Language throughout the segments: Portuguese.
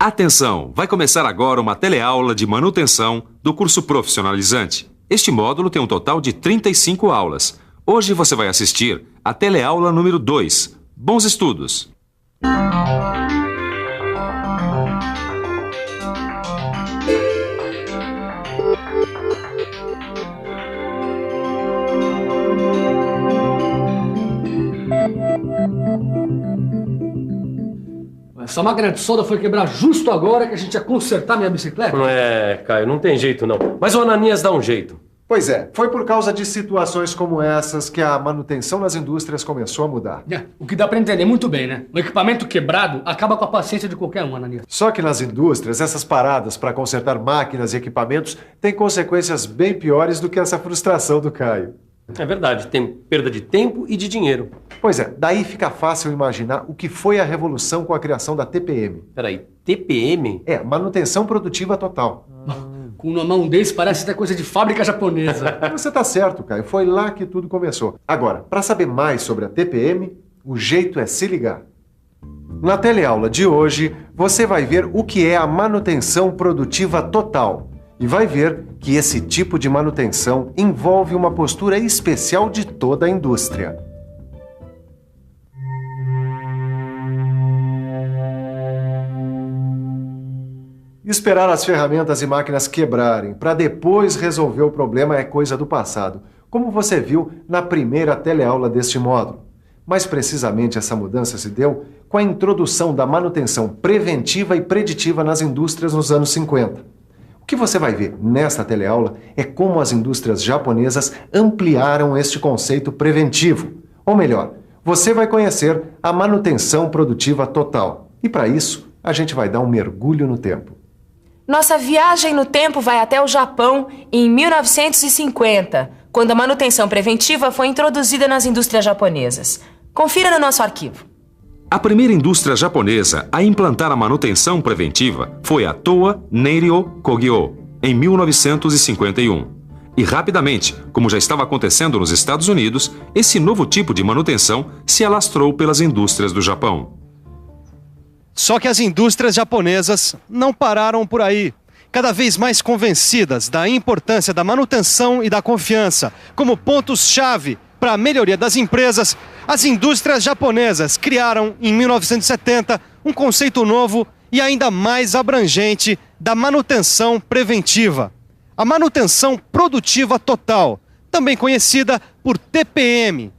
Atenção! Vai começar agora uma teleaula de manutenção do curso profissionalizante. Este módulo tem um total de 35 aulas. Hoje você vai assistir a teleaula número 2. Bons estudos! Essa máquina de solda foi quebrar justo agora que a gente ia consertar minha bicicleta? Caio, não tem jeito não. Mas o Ananias dá um jeito. Pois é, foi por causa de situações como essas que a manutenção nas indústrias começou a mudar. O que dá pra entender muito bem, né? Um equipamento quebrado acaba com a paciência de qualquer um, Ananias. Só que nas indústrias, essas paradas para consertar máquinas e equipamentos têm consequências bem piores do que essa frustração do Caio. É verdade, tem perda de tempo e de dinheiro. Pois é, daí fica fácil imaginar o que foi a revolução com a criação da TPM. Peraí, TPM? É, manutenção produtiva total. Com uma mão desse parece até coisa de fábrica japonesa. Você tá certo, Caio, foi lá que tudo começou. Agora, para saber mais sobre a TPM, o jeito é se ligar. Na teleaula de hoje, você vai ver o que é a manutenção produtiva total. E vai ver que esse tipo de manutenção envolve uma postura especial de toda a indústria. Esperar as ferramentas e máquinas quebrarem para depois resolver o problema é coisa do passado, como você viu na primeira teleaula deste módulo. Mais precisamente, essa mudança se deu com a introdução da manutenção preventiva e preditiva nas indústrias nos anos 50. O que você vai ver nesta teleaula é como as indústrias japonesas ampliaram este conceito preventivo. Ou melhor, você vai conhecer a manutenção produtiva total. E para isso, a gente vai dar um mergulho no tempo. Nossa viagem no tempo vai até o Japão em 1950, quando a manutenção preventiva foi introduzida nas indústrias japonesas. Confira no nosso arquivo. A primeira indústria japonesa a implantar a manutenção preventiva foi a Toa Neiryo Kogyo, em 1951. E rapidamente, como já estava acontecendo nos Estados Unidos, esse novo tipo de manutenção se alastrou pelas indústrias do Japão. Só que as indústrias japonesas não pararam por aí. Cada vez mais convencidas da importância da manutenção e da confiança como pontos-chave para a melhoria das empresas, as indústrias japonesas criaram, em 1970, um conceito novo e ainda mais abrangente da manutenção preventiva. A manutenção produtiva total, também conhecida por TPM.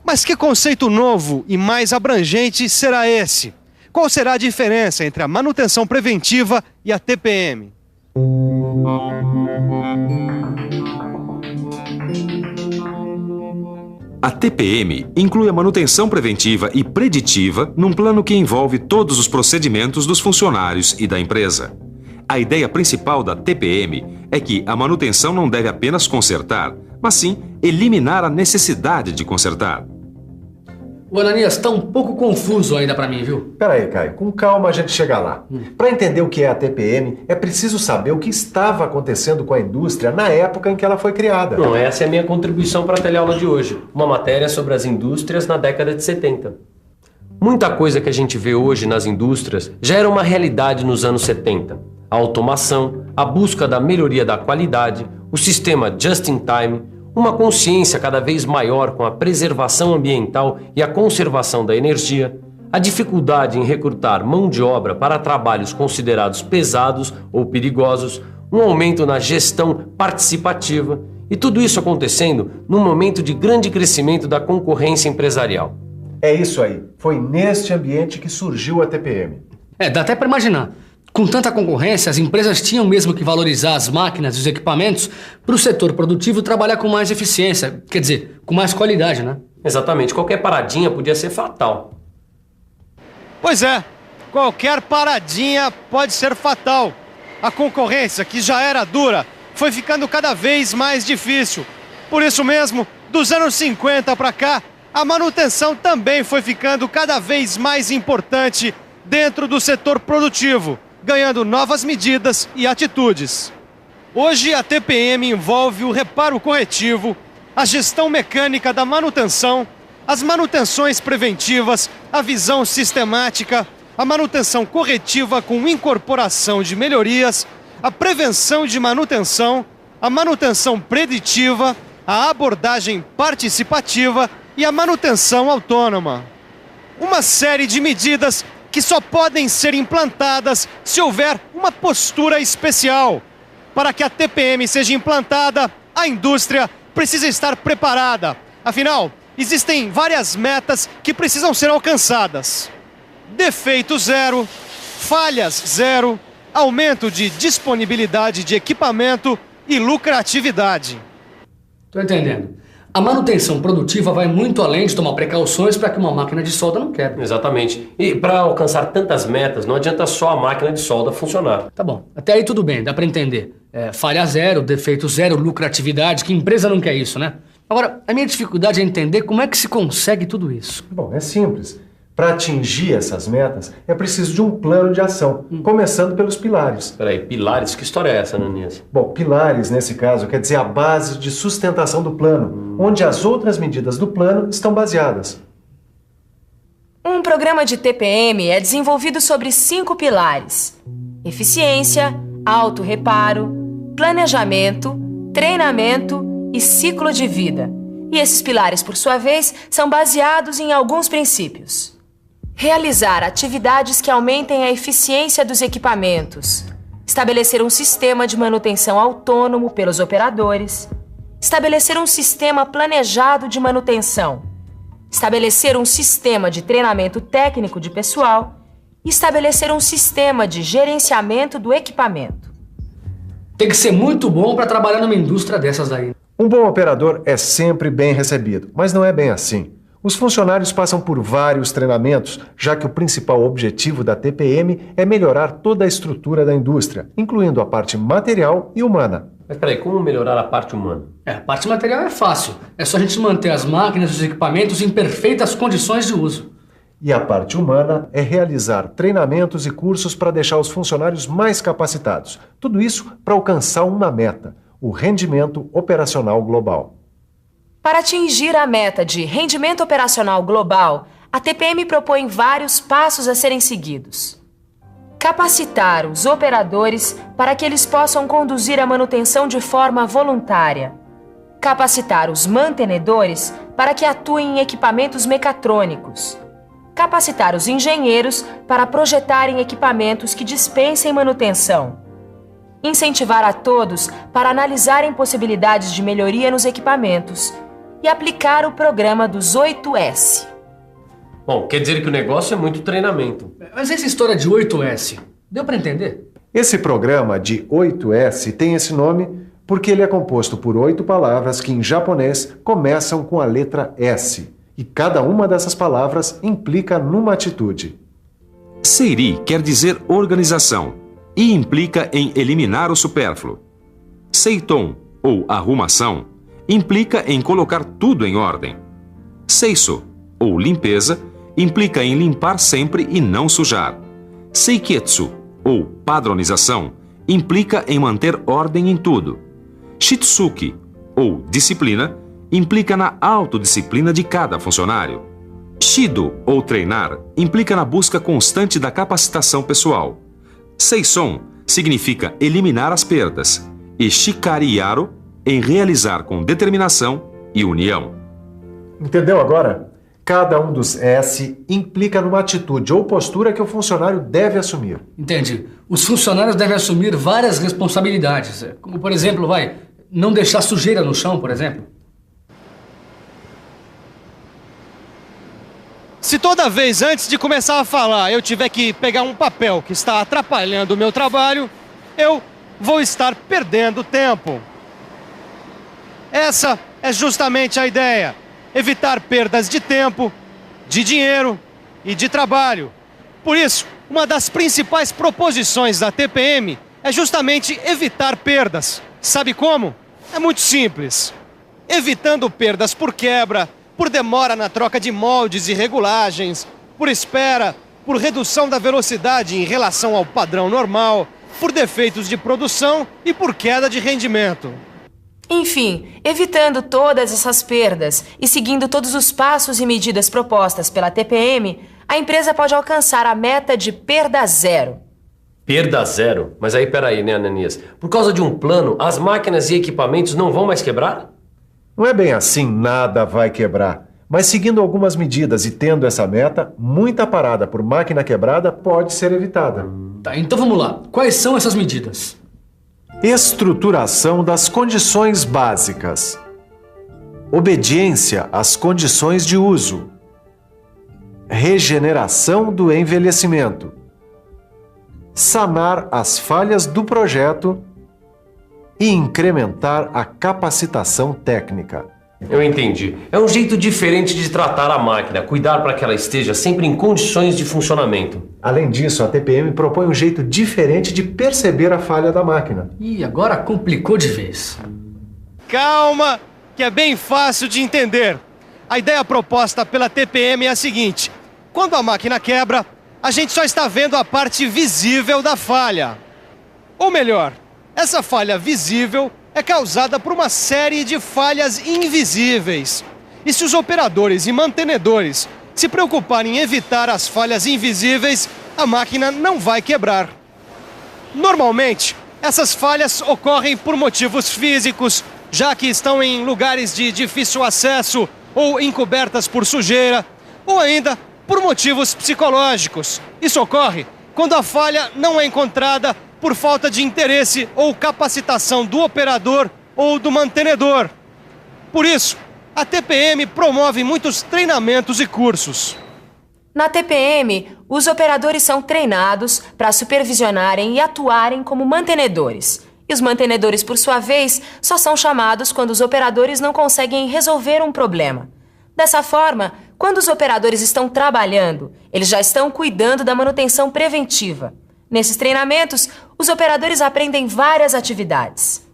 Mas que conceito novo e mais abrangente será esse? Qual será a diferença entre a manutenção preventiva e a TPM? A TPM inclui a manutenção preventiva e preditiva num plano que envolve todos os procedimentos dos funcionários e da empresa. A ideia principal da TPM é que a manutenção não deve apenas consertar, mas sim eliminar a necessidade de consertar. O Ananias tá um pouco confuso ainda pra mim, viu? Pera aí, Caio, com calma a gente chega lá. Para entender o que é a TPM, é preciso saber o que estava acontecendo com a indústria na época em que ela foi criada. Não, essa é a minha contribuição para a teleaula de hoje. Uma matéria sobre as indústrias na década de 70. Muita coisa que a gente vê hoje nas indústrias já era uma realidade nos anos 70. A automação, a busca da melhoria da qualidade, o sistema just in time, uma consciência cada vez maior com a preservação ambiental e a conservação da energia, a dificuldade em recrutar mão de obra para trabalhos considerados pesados ou perigosos, um aumento na gestão participativa e tudo isso acontecendo num momento de grande crescimento da concorrência empresarial. É isso aí. Foi neste ambiente que surgiu a TPM. Dá até pra imaginar. Com tanta concorrência, as empresas tinham mesmo que valorizar as máquinas e os equipamentos para o setor produtivo trabalhar com mais eficiência, quer dizer, com mais qualidade, né? Exatamente, qualquer paradinha podia ser fatal. Pois é, qualquer paradinha pode ser fatal. A concorrência, que já era dura, foi ficando cada vez mais difícil. Por isso mesmo, dos anos 50 para cá, a manutenção também foi ficando cada vez mais importante dentro do setor produtivo, ganhando novas medidas e atitudes. Hoje, a TPM envolve o reparo corretivo, a gestão mecânica da manutenção, as manutenções preventivas, a visão sistemática, a manutenção corretiva com incorporação de melhorias, a prevenção de manutenção, a manutenção preditiva, a abordagem participativa e a manutenção autônoma. Uma série de medidas que só podem ser implantadas se houver uma postura especial. Para que a TPM seja implantada, a indústria precisa estar preparada. Afinal, existem várias metas que precisam ser alcançadas. Defeito zero, falhas zero, aumento de disponibilidade de equipamento e lucratividade. Tô entendendo. A manutenção produtiva vai muito além de tomar precauções para que uma máquina de solda não quebre. Exatamente. E para alcançar tantas metas, não adianta só a máquina de solda funcionar. Tá bom, até aí tudo bem, dá para entender. Falha zero, defeito zero, lucratividade, que empresa não quer isso, né? Agora, a minha dificuldade é entender como é que se consegue tudo isso. Bom, é simples. Para atingir essas metas, é preciso de um plano de ação, começando pelos pilares. Peraí, pilares? Que história é essa, Ananias? Bom, pilares, nesse caso, quer dizer a base de sustentação do plano, onde as outras medidas do plano estão baseadas. Um programa de TPM é desenvolvido sobre 5 pilares: eficiência, autorreparo, planejamento, treinamento e ciclo de vida. E esses pilares, por sua vez, são baseados em alguns princípios. Realizar atividades que aumentem a eficiência dos equipamentos. Estabelecer um sistema de manutenção autônomo pelos operadores. Estabelecer um sistema planejado de manutenção. Estabelecer um sistema de treinamento técnico de pessoal. E estabelecer um sistema de gerenciamento do equipamento. Tem que ser muito bom para trabalhar numa indústria dessas daí. Um bom operador é sempre bem recebido, mas não é bem assim. Os funcionários passam por vários treinamentos, já que o principal objetivo da TPM é melhorar toda a estrutura da indústria, incluindo a parte material e humana. Mas peraí, como melhorar a parte humana? A parte material é fácil. É só a gente manter as máquinas e os equipamentos em perfeitas condições de uso. E a parte humana é realizar treinamentos e cursos para deixar os funcionários mais capacitados. Tudo isso para alcançar uma meta: o rendimento operacional global. Para atingir a meta de rendimento operacional global, a TPM propõe vários passos a serem seguidos. Capacitar os operadores para que eles possam conduzir a manutenção de forma voluntária. Capacitar os mantenedores para que atuem em equipamentos mecatrônicos. Capacitar os engenheiros para projetarem equipamentos que dispensem manutenção. Incentivar a todos para analisarem possibilidades de melhoria nos equipamentos e aplicar o programa dos 8S. Bom, quer dizer que o negócio é muito treinamento. Mas essa história de 8S, deu para entender? Esse programa de 8S tem esse nome porque ele é composto por 8 palavras que em japonês começam com a letra S. E cada uma dessas palavras implica numa atitude. Seiri quer dizer organização e implica em eliminar o supérfluo. Seiton, ou arrumação, implica em colocar tudo em ordem. Seiso, ou limpeza, implica em limpar sempre e não sujar. Seiketsu, ou padronização, implica em manter ordem em tudo. Shitsuki, ou disciplina, implica na autodisciplina de cada funcionário. Shido, ou treinar, implica na busca constante da capacitação pessoal. Seison significa eliminar as perdas. E Shikari-yaro, em realizar com determinação e união. Entendeu agora? Cada um dos S implica numa atitude ou postura que o funcionário deve assumir. Entendi. Os funcionários devem assumir várias responsabilidades. Como, por exemplo, não deixar sujeira no chão, por exemplo. Se toda vez antes de começar a falar eu tiver que pegar um papel que está atrapalhando o meu trabalho, eu vou estar perdendo tempo. Essa é justamente a ideia: evitar perdas de tempo, de dinheiro e de trabalho. Por isso, uma das principais proposições da TPM é justamente evitar perdas. Sabe como? É muito simples. Evitando perdas por quebra, por demora na troca de moldes e regulagens, por espera, por redução da velocidade em relação ao padrão normal, por defeitos de produção e por queda de rendimento. Enfim, evitando todas essas perdas e seguindo todos os passos e medidas propostas pela TPM, a empresa pode alcançar a meta de perda zero. Perda zero? Mas aí, peraí, né, Ananias? Por causa de um plano, as máquinas e equipamentos não vão mais quebrar? Não é bem assim, nada vai quebrar. Mas seguindo algumas medidas e tendo essa meta, muita parada por máquina quebrada pode ser evitada. Tá, então vamos lá. Quais são essas medidas? Estruturação das condições básicas. Obediência às condições de uso. Regeneração do envelhecimento. Sanar as falhas do projeto e incrementar a capacitação técnica. Eu entendi. É um jeito diferente de tratar a máquina, cuidar para que ela esteja sempre em condições de funcionamento. Além disso, a TPM propõe um jeito diferente de perceber a falha da máquina. Ih, agora complicou de vez. Calma, que é bem fácil de entender. A ideia proposta pela TPM é a seguinte: quando a máquina quebra, a gente só está vendo a parte visível da falha. Ou melhor, essa falha visível é causada por uma série de falhas invisíveis. E se os operadores e mantenedores se preocuparem em evitar as falhas invisíveis, a máquina não vai quebrar. Normalmente, essas falhas ocorrem por motivos físicos, já que estão em lugares de difícil acesso ou encobertas por sujeira, ou ainda por motivos psicológicos. Isso ocorre quando a falha não é encontrada por falta de interesse ou capacitação do operador ou do mantenedor. Por isso, a TPM promove muitos treinamentos e cursos. Na TPM, os operadores são treinados para supervisionarem e atuarem como mantenedores. E os mantenedores, por sua vez, só são chamados quando os operadores não conseguem resolver um problema. Dessa forma, quando os operadores estão trabalhando, eles já estão cuidando da manutenção preventiva. Nesses treinamentos, os operadores aprendem várias atividades.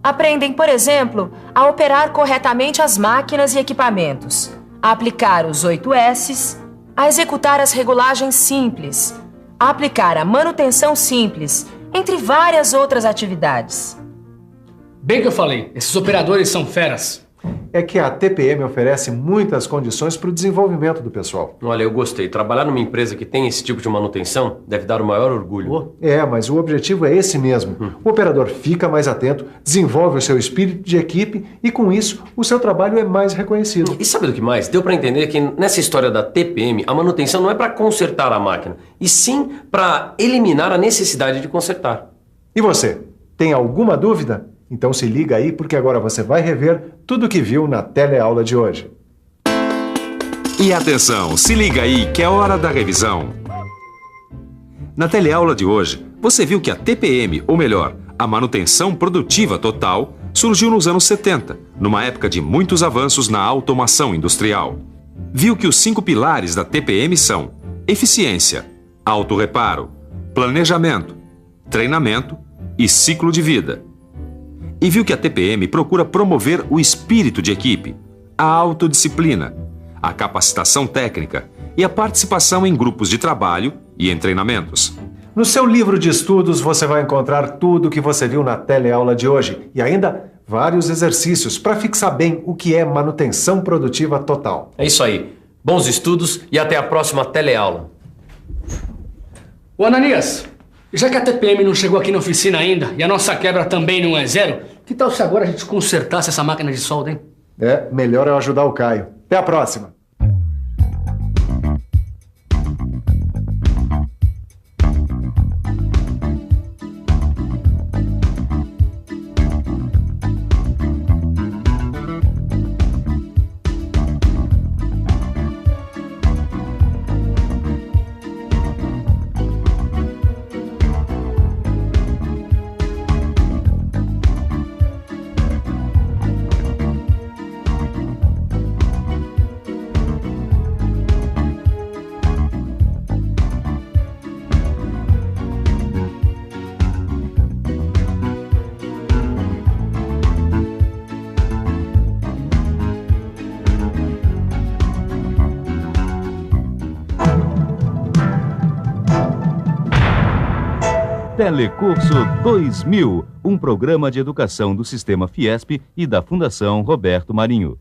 Aprendem, por exemplo, a operar corretamente as máquinas e equipamentos, a aplicar os 8 S's, a executar as regulagens simples, a aplicar a manutenção simples, entre várias outras atividades. Bem que eu falei, esses operadores são feras. É que a TPM oferece muitas condições para o desenvolvimento do pessoal. Olha, eu gostei. Trabalhar numa empresa que tem esse tipo de manutenção deve dar o maior orgulho. Mas o objetivo é esse mesmo. O operador fica mais atento, desenvolve o seu espírito de equipe e, com isso, o seu trabalho é mais reconhecido. E sabe do que mais? Deu para entender que nessa história da TPM, a manutenção não é para consertar a máquina, e sim para eliminar a necessidade de consertar. E você, tem alguma dúvida? Então se liga aí, porque agora você vai rever tudo o que viu na teleaula de hoje. E atenção, se liga aí que é hora da revisão. Na teleaula de hoje, você viu que a TPM, ou melhor, a manutenção produtiva total, surgiu nos anos 70, numa época de muitos avanços na automação industrial. Viu que os 5 pilares da TPM são eficiência, autorreparo, planejamento, treinamento e ciclo de vida. E viu que a TPM procura promover o espírito de equipe, a autodisciplina, a capacitação técnica e a participação em grupos de trabalho e em treinamentos. No seu livro de estudos você vai encontrar tudo o que você viu na teleaula de hoje e ainda vários exercícios para fixar bem o que é manutenção produtiva total. É isso aí. Bons estudos e até a próxima teleaula. Ô Ananias, já que a TPM não chegou aqui na oficina ainda e a nossa quebra também não é zero, que tal se agora a gente consertasse essa máquina de solda, hein? Melhor eu ajudar o Caio. Até a próxima! Telecurso 2000, um programa de educação do Sistema Fiesp e da Fundação Roberto Marinho.